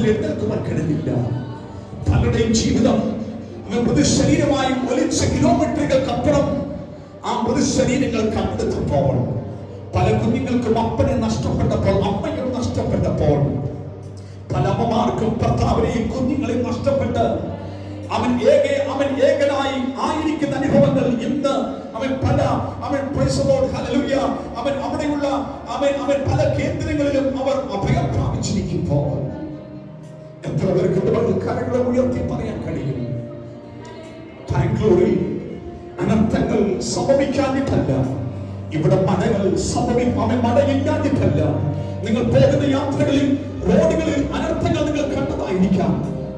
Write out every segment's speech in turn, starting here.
നാമത്തിൽ എഴുന്നേൽക്കുവാൻ കഴിയില്ല. പലരുടെയും ജീവിതം മൃതശരീരമായി ഒലിച്ച കിലോമീറ്ററുകൾക്കപ്പുറം ആ മൃതശരീരങ്ങൾ കണ്ടെടുത്തപ്പോൾ, പല കുഞ്ഞുങ്ങൾക്കും അപ്പനെ നഷ്ടപ്പെട്ടപ്പോൾ, അമ്മയെ നഷ്ടപ്പെട്ടപ്പോൾ, പല അമ്മമാർക്കും ഭർത്താവിനെയും കുഞ്ഞുങ്ങളെയും നഷ്ടപ്പെട്ട് അവൻ ഏകനായി ആയിരിക്കുന്ന അനുഭവങ്ങൾ ഇന്ന് അവൻ അവിടെയുള്ള പല കേന്ദ്രങ്ങളിലും അവർ അഭയം പ്രാപിച്ചിരിക്കുമ്പോൾ എത്ര പേർക്ക് കരങ്ങളെ ഉയർത്തി പറയാൻ കഴിയും? ബാംഗ്ലൂരിൽ അനർത്ഥങ്ങൾ സംഭവിക്കാഞ്ഞിട്ടല്ല, ഇവിടെ മഴകൾ മഴയില്ലാഞ്ഞിട്ടല്ല. നിങ്ങൾ പോകുന്ന യാത്രകളിൽ റോഡുകളിൽ അനർത്ഥങ്ങൾ നിങ്ങൾ കണ്ടതായിരിക്കാം,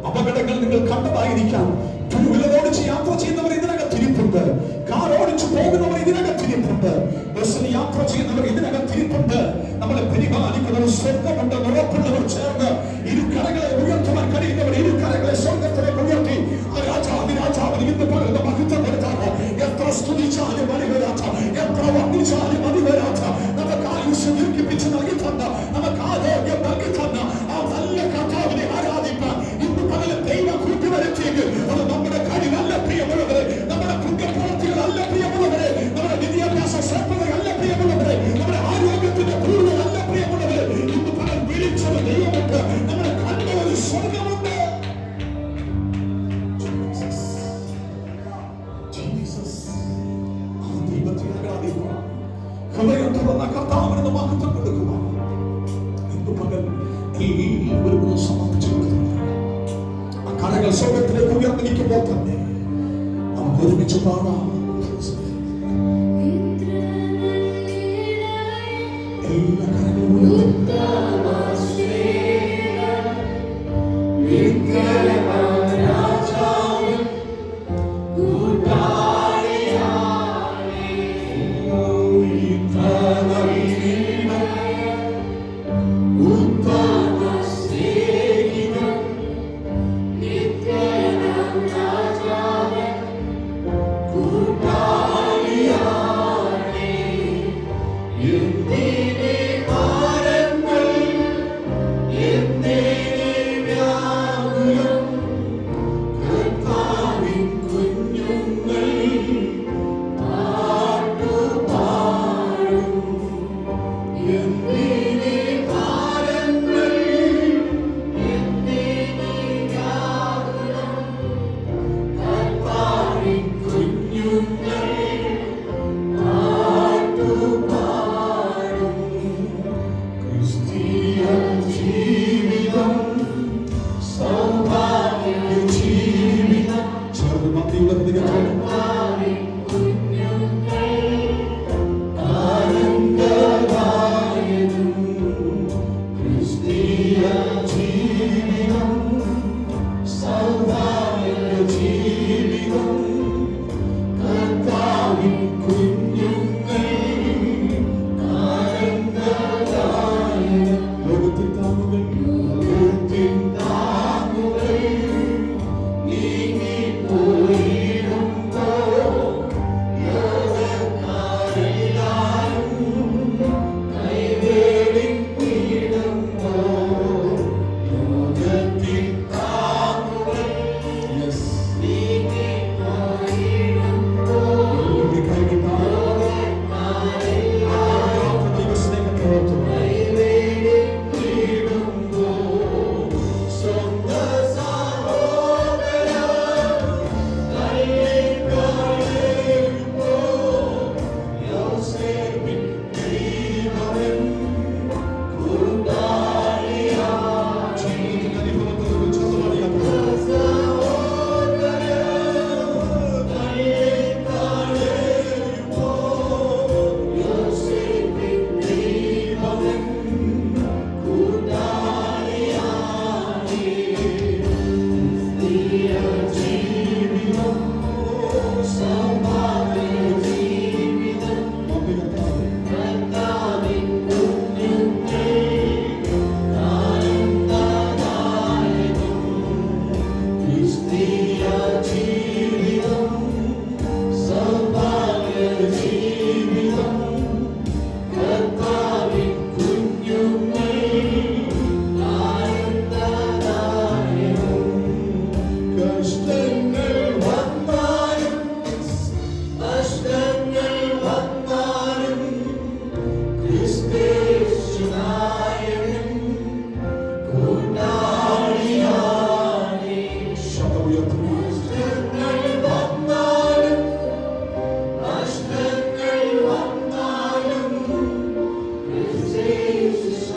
അപകടങ്ങൾ നിങ്ങൾ കണ്ടതായിരിക്കാം. ടൂ വീലർ ഓടിച്ച് യാത്ര ചെയ്യുന്നവർ ഇതിനകത്തിരിപ്പുണ്ട്, കാർ ഓടിച്ചു പോകുന്നവർ ഇതിനകത്തിരിപ്പുണ്ട്, ബസ്സിൽ യാത്ര ചെയ്യുന്നവർ ഇതിനകത്തിരിപ്പുണ്ട്. നമ്മളെ പരിപാലിക്കുന്ന ഒരു സ്വർഗമുണ്ട്. ഉറപ്പുള്ളവർ ചേർന്ന് ഇരു കരകളെ ഉയർത്തുവാൻ കഴിയുന്നവർ ഇരു കരകളെ സ്വർഗത്തിലേക്ക് ഉയർത്തി രാജാവിന് ഇന്ന് പകർന്ന മഹത്വപ്പെടുത്താറ്. എത്ര സ്തുതിച്ചാലും മതി വരാത്ത, എത്ര വന്നിച്ചാലും മതി വരാത്ത, നമുക്ക് ആയുഷ്യം ദീർഘിപ്പിച്ച് നൽകി തന്ന, നമുക്ക് ആരോഗ്യം നൽകി തന്ന ആ നല്ല കർത്താവിനെ ആരാധിക്കാൻ ഇന്ന് പകരം ദൈവം കൂട്ടിവരുത്തിയെങ്കിൽ അത് നമ്മുടെ കഴിവല്ല പ്രിയമുള്ളവരെ, നമ്മുടെ പുണ്യപ്രവൃത്തികളല്ല പ്രിയമുള്ളവരെ, നമ്മുടെ വിദ്യാഭ്യാസ ശ്രദ്ധതയല്ല പ്രിയമുള്ളവരെ, നമ്മുടെ ആരോഗ്യത്തിന്റെ കൂടുതലല്ല പ്രിയമുള്ളവരെ. ഇന്ന് പകരം വിളിച്ചത് ദൈവമുണ്ട്, നമ്മുടെ കണ്ട ഒരു സ്വർഗമുണ്ട്. ഹൃദയം തുറന്ന കർത്താവിന് മഹത്വം കൊടുക്കുക. ഇന്ന് പകൽ ഒരു സമർപ്പിച്ചു കൊടുക്കുക. ആ കരകൾ സ്വർഗത്തിലേക്ക് ഉയർന്നിരിക്കുമ്പോൾ തന്നെ നമുക്ക് ഒരുമിച്ച് പാടാം. എല്ലാ കരകളും Yeah.